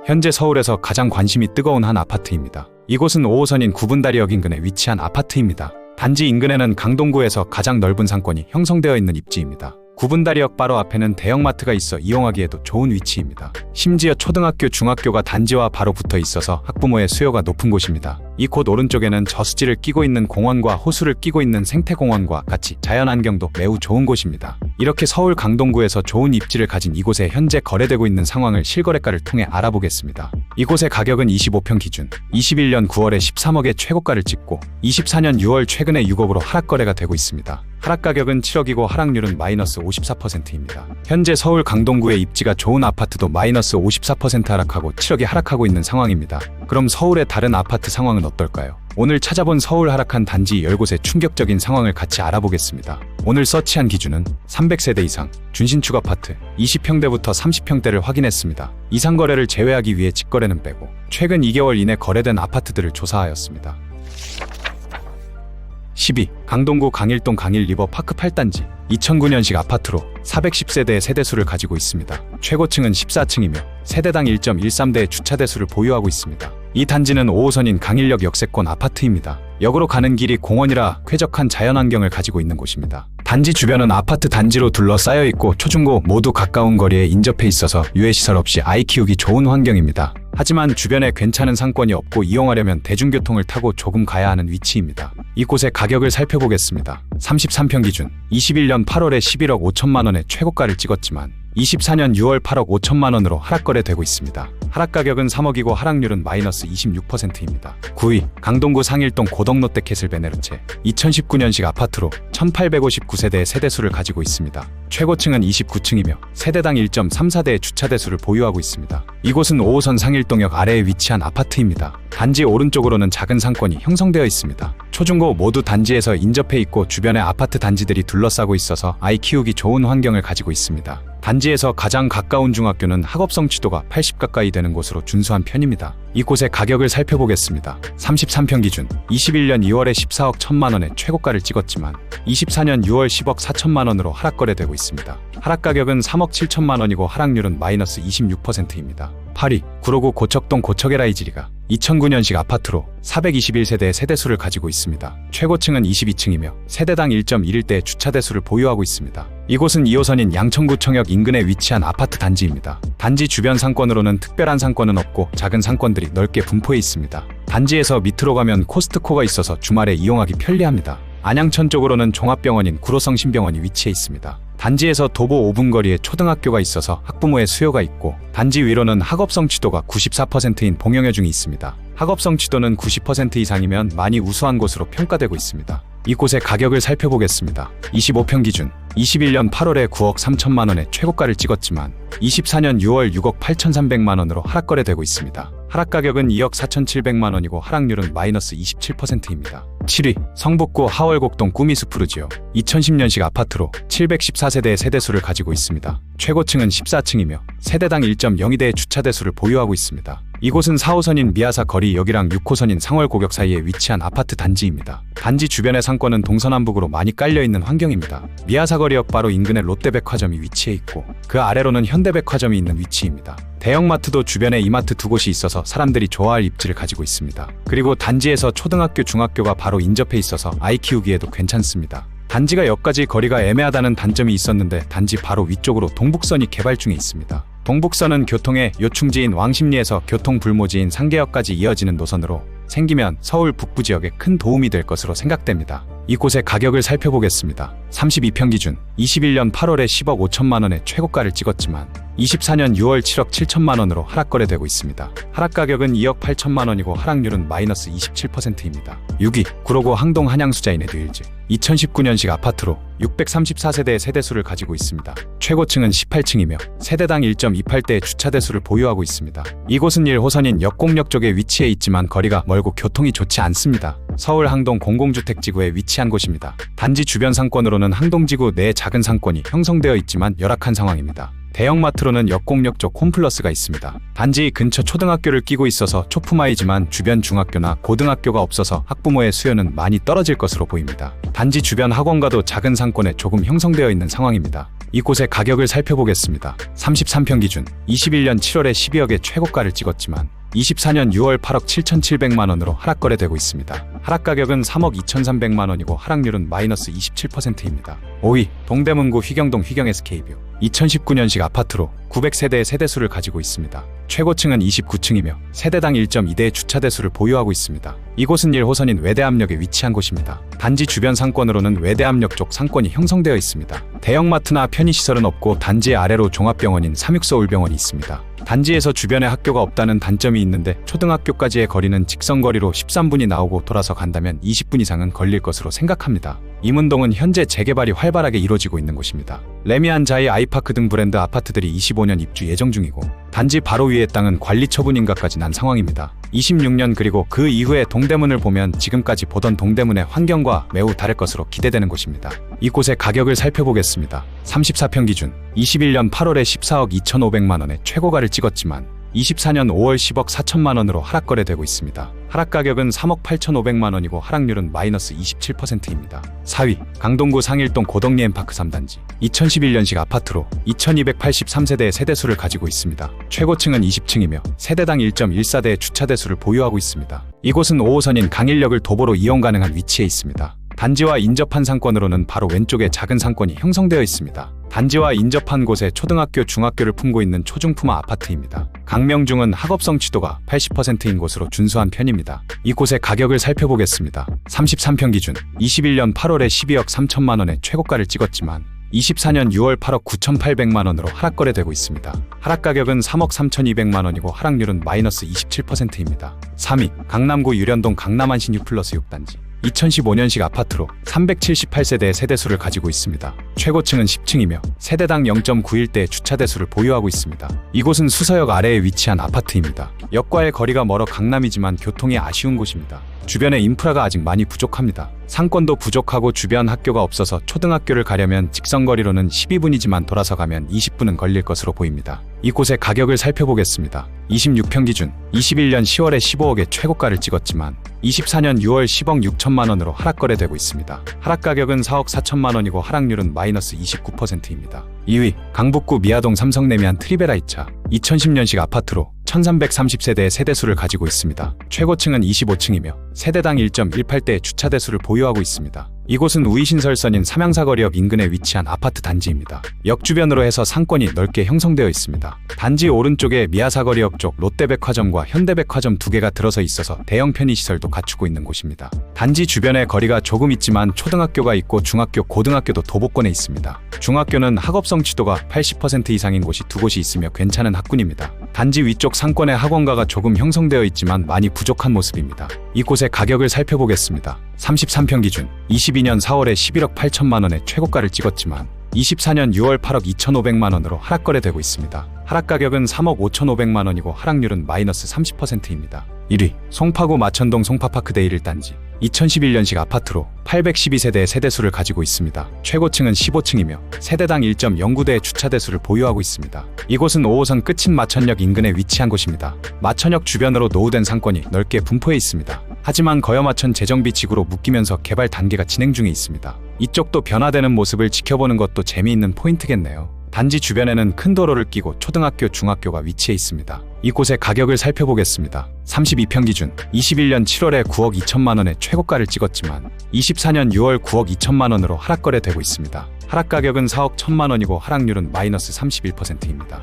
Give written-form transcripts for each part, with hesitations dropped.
현재 서울에서 가장 관심이 뜨거운 한 아파트입니다. 이곳은 5호선인 구분다리역 인근에 위치한 아파트입니다. 단지 인근에는 강동구에서 가장 넓은 상권이 형성되어 있는 입지입니다. 구분다리역 바로 앞에는 대형마트가 있어 이용하기에도 좋은 위치입니다. 심지어 초등학교, 중학교가 단지와 바로 붙어 있어서 학부모의 수요가 높은 곳입니다. 이 곳 오른쪽에는 저수지를 끼고 있는 공원과 호수를 끼고 있는 생태공원과 같이 자연환경도 매우 좋은 곳입니다. 이렇게 서울 강동구에서 좋은 입지를 가진 이곳에 현재 거래되고 있는 상황을 실거래가를 통해 알아보겠습니다. 이곳의 가격은 25평 기준 21년 9월에 13억의 최고가를 찍고 24년 6월 최근에 6억으로 하락거래가 되고 있습니다. 하락 가격은 7억이고 하락률은 마이너스 54%입니다. 현재 서울 강동구의 입지가 좋은 아파트도 마이너스 54% 하락하고 7억이 하락하고 있는 상황입니다. 그럼 서울의 다른 아파트 상황은 어떨까요? 오늘 찾아본 서울 하락한 단지 10곳의 충격적인 상황을 같이 알아보겠습니다. 오늘 서치한 기준은 300세대 이상, 준신축 아파트, 20평대부터 30평대를 확인했습니다. 이상 거래를 제외하기 위해 직거래는 빼고 최근 2개월 이내 거래된 아파트들을 조사하였습니다. 12. 강동구 강일동 강일리버파크 8단지 2009년식 아파트로 410세대의 세대수를 가지고 있습니다. 최고층은 14층이며 세대당 1.13대의 주차대수를 보유하고 있습니다. 이 단지는 5호선인 강일역 역세권 아파트입니다. 역으로 가는 길이 공원이라 쾌적한 자연환경을 가지고 있는 곳입니다. 단지 주변은 아파트 단지로 둘러싸여 있고 초중고 모두 가까운 거리에 인접해 있어서 유해시설 없이 아이 키우기 좋은 환경입니다. 하지만 주변에 괜찮은 상권이 없고 이용하려면 대중교통을 타고 조금 가야 하는 위치입니다. 이곳의 가격을 살펴보겠습니다. 33평 기준 21년 8월에 11억 5천만 원의 최고가를 찍었지만 24년 6월 8억 5천만 원으로 하락거래되고 있습니다. 하락 가격은 3억이고 하락률은 마이너스 26%입니다. 9위 강동구 상일동 고덕롯데 캐슬베네르체 2019년식 아파트로 1859세대의 세대수를 가지고 있습니다. 최고층은 29층이며 세대당 1.34대의 주차대수를 보유하고 있습니다. 이곳은 5호선 상일동역 아래에 위치한 아파트입니다. 단지 오른쪽으로는 작은 상권이 형성되어 있습니다. 초중고 모두 단지에서 인접해 있고 주변에 아파트 단지들이 둘러싸고 있어서 아이 키우기 좋은 환경을 가지고 있습니다. 단지에서 가장 가까운 중학교는 학업 성취도가 80 가까이 되는 곳으로 준수한 편입니다. 이곳의 가격을 살펴보겠습니다. 33평 기준 21년 2월에 14억 1천만 원의 최고가를 찍었지만 24년 6월 10억 4천만 원으로 하락거래되고 있습니다. 하락 가격은 3억 7천만 원이고 하락률은 마이너스 26%입니다. 8위 구로구 고척동 고척에라이지리가 2009년식 아파트로 421세대의 세대수를 가지고 있습니다. 최고층은 22층이며 세대당 1.11대의 주차대수를 보유하고 있습니다. 이곳은 2호선인 양천구청역 인근에 위치한 아파트 단지입니다. 단지 주변 상권으로는 특별한 상권은 없고 작은 상권들이 넓게 분포해 있습니다. 단지에서 밑으로 가면 코스트코가 있어서 주말에 이용하기 편리합니다. 안양천 쪽으로는 종합병원인 구로성심병원이 위치해 있습니다. 단지에서 도보 5분 거리에 초등학교가 있어서 학부모의 수요가 있고 단지 위로는 학업 성취도가 94%인 봉영여중이 있습니다. 학업 성취도는 90% 이상이면 많이 우수한 곳으로 평가되고 있습니다. 이곳의 가격을 살펴보겠습니다. 25평 기준 21년 8월에 9억 3천만 원의 최고가를 찍었지만 24년 6월 6억 8,300만 원으로 하락거래되고 있습니다. 하락 가격은 2억 4,700만 원이고 하락률은 마이너스 27%입니다. 7위 성북구 하월곡동 꾸미스푸르지오 2010년식 아파트로 714세대의 세대수를 가지고 있습니다. 최고층은 14층이며 세대당 1.02대의 주차대수를 보유하고 있습니다. 이곳은 4호선인 미아사 거리역이랑 6호선인 상월고격 사이에 위치한 아파트 단지입니다. 단지 주변의 상권은 동서남북으로 많이 깔려있는 환경입니다. 미아사거리역 바로 인근에 롯데백화점이 위치해 있고 그 아래로는 현대백화점이 있는 위치입니다. 대형마트도 주변에 이마트 두 곳이 있어서 사람들이 좋아할 입지를 가지고 있습니다. 그리고 단지에서 초등학교, 중학교가 바로 인접해 있어서 아이 키우기에도 괜찮습니다. 단지가 역까지 거리가 애매하다는 단점이 있었는데 단지 바로 위쪽으로 동북선이 개발 중에 있습니다. 동북선은 교통의 요충지인 왕십리에서 교통불모지인 상계역까지 이어지는 노선으로 생기면 서울 북부 지역에 큰 도움이 될 것으로 생각됩니다. 이곳의 가격을 살펴보겠습니다. 32평 기준 21년 8월에 10억 5천만 원의 최고가를 찍었지만 24년 6월 7억 7천만 원으로 하락거래되고 있습니다. 하락 가격은 2억 8천만 원이고 하락률은 마이너스 27%입니다. 6위 구로구 항동 한양수자인 에듀힐즈 2019년식 아파트로 634세대의 세대수를 가지고 있습니다. 최고층은 18층이며 세대당 1.28대의 주차대수를 보유하고 있습니다. 이곳은 1호선인 역곡역 쪽에 위치해 있지만 거리가 멀고 교통이 좋지 않습니다. 서울 항동 공공주택지구에 위치한 곳입니다. 단지 주변 상권으로는 항동지구 내 작은 상권이 형성되어 있지만 열악한 상황입니다. 대형마트로는 역곡역 쪽 홈플러스가 있습니다. 단지 근처 초등학교를 끼고 있어서 초품화이지만 주변 중학교나 고등학교가 없어서 학부모의 수요는 많이 떨어질 것으로 보입니다. 단지 주변 학원가도 작은 상권에 조금 형성되어 있는 상황입니다. 이곳의 가격을 살펴보겠습니다. 33평 기준 21년 7월에 12억의 최고가를 찍었지만 24년 6월 8억 7,700만 원으로 하락 거래되고 있습니다. 하락 가격은 3억 2,300만 원이고 하락률은 마이너스 27%입니다. 5위 동대문구 휘경동 휘경 SK뷰 2019년식 아파트로 900세대의 세대수를 가지고 있습니다. 최고층은 29층이며 세대당 1.2대의 주차대수를 보유하고 있습니다. 이곳은 1호선인 외대암역에 위치한 곳입니다. 단지 주변 상권으로는 외대암역 쪽 상권이 형성되어 있습니다. 대형마트나 편의시설은 없고 단지 아래로 종합병원인 삼육서울병원이 있습니다. 단지에서 주변에 학교가 없다는 단점이 있는데 초등학교까지의 거리는 직선거리로 13분이 나오고 돌아서 간다면 20분 이상은 걸릴 것으로 생각합니다. 임은동은 현재 재개발이 활발하게 이루어지고 있는 곳입니다. 레미안 자이 아이파크 등 브랜드 아파트들이 25년 입주 예정 중이고 단지 바로 위의 땅은 관리 처분인가까지 난 상황입니다. 26년 그리고 그 이후에 동대문을 보면 지금까지 보던 동대문의 환경과 매우 다를 것으로 기대되는 곳입니다. 이곳의 가격을 살펴보겠습니다. 34평 기준 21년 8월에 14억 2,500만 원의 최고가를 찍었지만 24년 5월 10억 4천만 원으로 하락 거래되고 있습니다. 하락 가격은 3억 8,500만 원이고 하락률은 마이너스 27%입니다. 4위 강동구 상일동 고덕리엠파크 3단지 2011년식 아파트로 2283세대의 세대수를 가지고 있습니다. 최고층은 20층이며 세대당 1.14대의 주차대수를 보유하고 있습니다. 이곳은 5호선인 강일역을 도보로 이용 가능한 위치에 있습니다. 단지와 인접한 상권으로는 바로 왼쪽에 작은 상권이 형성되어 있습니다. 단지와 인접한 곳에 초등학교, 중학교를 품고 있는 초중품화 아파트입니다. 강명중은 학업 성취도가 80%인 곳으로 준수한 편입니다. 이곳의 가격을 살펴보겠습니다. 33평 기준 21년 8월에 12억 3천만 원의 최고가를 찍었지만 24년 6월 8억 9,800만 원으로 하락 거래되고 있습니다. 하락 가격은 3억 3,200만 원이고 하락률은 마이너스 27%입니다. 3위 강남구 유련동 강남안신 U+6 6단지 2015년식 아파트로 378세대의 세대수를 가지고 있습니다. 최고층은 10층이며 세대당 0.91대의 주차대수를 보유하고 있습니다. 이곳은 수서역 아래에 위치한 아파트입니다. 역과의 거리가 멀어 강남이지만 교통이 아쉬운 곳입니다. 주변에 인프라가 아직 많이 부족합니다. 상권도 부족하고 주변 학교가 없어서 초등학교를 가려면 직선거리로는 12분이지만 돌아서 가면 20분은 걸릴 것으로 보입니다. 이곳의 가격을 살펴보겠습니다. 26평 기준 21년 10월에 15억의 최고가를 찍었지만 24년 6월 10억 6천만 원으로 하락 거래되고 있습니다. 하락 가격은 4억 4천만 원이고 하락률은 마이너스 29%입니다. 2위 강북구 미아동 삼성레미안 트리베라이차 2010년식 아파트로 1330세대의 세대수를 가지고 있습니다. 최고층은 25층이며 세대당 1.18대의 주차대수를 보유하고 있습니다. 이곳은 우이신설선인 삼양사거리역 인근에 위치한 아파트 단지입니다. 역 주변으로 해서 상권이 넓게 형성되어 있습니다. 단지 오른쪽에 미아사거리역 쪽 롯데백화점과 현대백화점 두 개가 들어서 있어서 대형 편의시설도 갖추고 있는 곳입니다. 단지 주변에 거리가 조금 있지만 초등학교가 있고 중학교, 고등학교도 도보권에 있습니다. 중학교는 학업 성취도가 80% 이상인 곳이 두 곳이 있으며 괜찮은 학군입니다. 단지 위쪽 상권의 학원가가 조금 형성되어 있지만 많이 부족한 모습입니다. 이곳의 가격을 살펴보겠습니다. 33평 기준 22년 4월에 11억 8천만 원의 최고가를 찍었지만 24년 6월 8억 2,500만 원으로 하락 거래되고 있습니다. 하락 가격은 3억 5,500만 원이고 하락률은 마이너스 30%입니다. 1위 송파구 마천동 송파파크 대1단지 2011년식 아파트로 812세대의 세대수를 가지고 있습니다. 최고층은 15층이며 세대당 1.09대의 주차대수를 보유하고 있습니다. 이곳은 5호선 끝인 마천역 인근에 위치한 곳입니다. 마천역 주변으로 노후된 상권이 넓게 분포해 있습니다. 하지만 거여마천 재정비 지구로 묶이면서 개발 단계가 진행 중에 있습니다. 이쪽도 변화되는 모습을 지켜보는 것도 재미있는 포인트겠네요. 단지 주변에는 큰 도로를 끼고 초등학교, 중학교가 위치해 있습니다. 이곳의 가격을 살펴보겠습니다. 32평 기준 21년 7월에 9억 2천만 원의 최고가를 찍었지만 24년 6월 9억 2천만 원으로 하락 거래되고 있습니다. 하락 가격은 4억 1천만 원이고 하락률은 마이너스 31%입니다.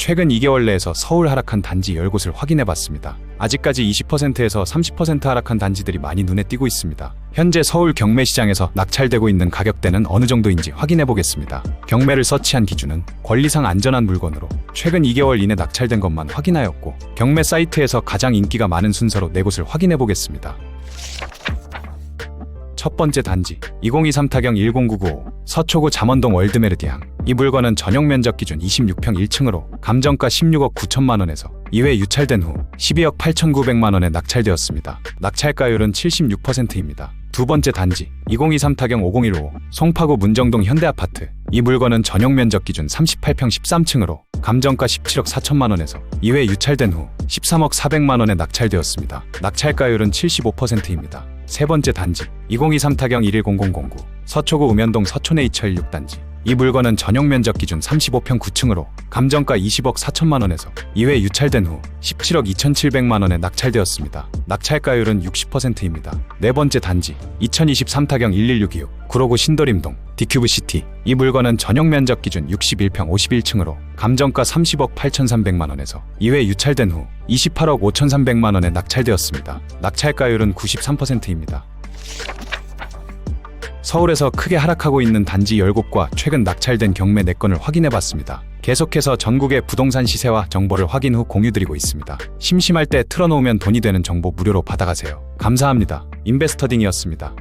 최근 2개월 내에서 서울 하락한 단지 10곳을 확인해봤습니다. 아직까지 20%에서 30% 하락한 단지들이 많이 눈에 띄고 있습니다. 현재 서울 경매시장에서 낙찰되고 있는 가격대는 어느 정도인지 확인해보겠습니다. 경매를 서치한 기준은 권리상 안전한 물건으로 최근 2개월 이내 낙찰된 것만 확인하였고 경매 사이트에서 가장 인기가 많은 순서로 4곳을 확인해보겠습니다. 첫 번째 단지 2023 타경 10995 서초구 잠원동 월드메르디앙. 이 물건은 전용 면적 기준 26평 1층으로 감정가 16억 9천만 원에서 2회 유찰된 후 12억 8,900만 원에 낙찰되었습니다. 낙찰가율은 76%입니다. 두 번째 단지 2023 타경 50155 송파구 문정동 현대아파트. 이 물건은 전용 면적 기준 38평 13층으로 감정가 17억 4천만 원에서 2회 유찰된 후 13억 400만 원에 낙찰되었습니다. 낙찰가율은 75%입니다. 세 번째 단지 2023 타경 110009 서초구 우면동 서촌H 16단지. 이 물건은 전용 면적 기준 35평 9층으로 감정가 20억 4천만 원에서 2회 유찰된 후 17억 2,700만 원에 낙찰되었습니다. 낙찰가율은 60%입니다. 네 번째 단지 2023 타경 11626 구로구 신도림동 디큐브시티. 이 물건은 전용 면적 기준 61평 51층으로 감정가 30억 8,300만 원에서 2회 유찰된 후 28억 5,300만 원에 낙찰되었습니다. 낙찰가율은 93%입니다. 서울에서 크게 하락하고 있는 단지 10곳과 최근 낙찰된 경매 4건을 확인해봤습니다. 계속해서 전국의 부동산 시세와 정보를 확인 후 공유드리고 있습니다. 심심할 때 틀어놓으면 돈이 되는 정보 무료로 받아가세요. 감사합니다. 인베스터딩이었습니다.